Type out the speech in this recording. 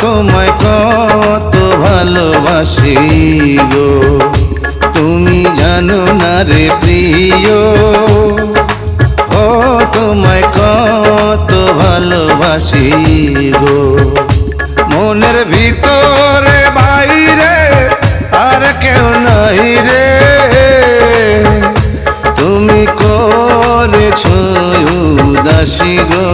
তোমায় কত ভালোবাসি গো, তুমি জানো না রে প্রিয়। ও তোমায় কত ভালোবাসি গো, মনের ভিতরে বাইরে আর কেউ নাই রে, তুমি করেছো উদাসী গো।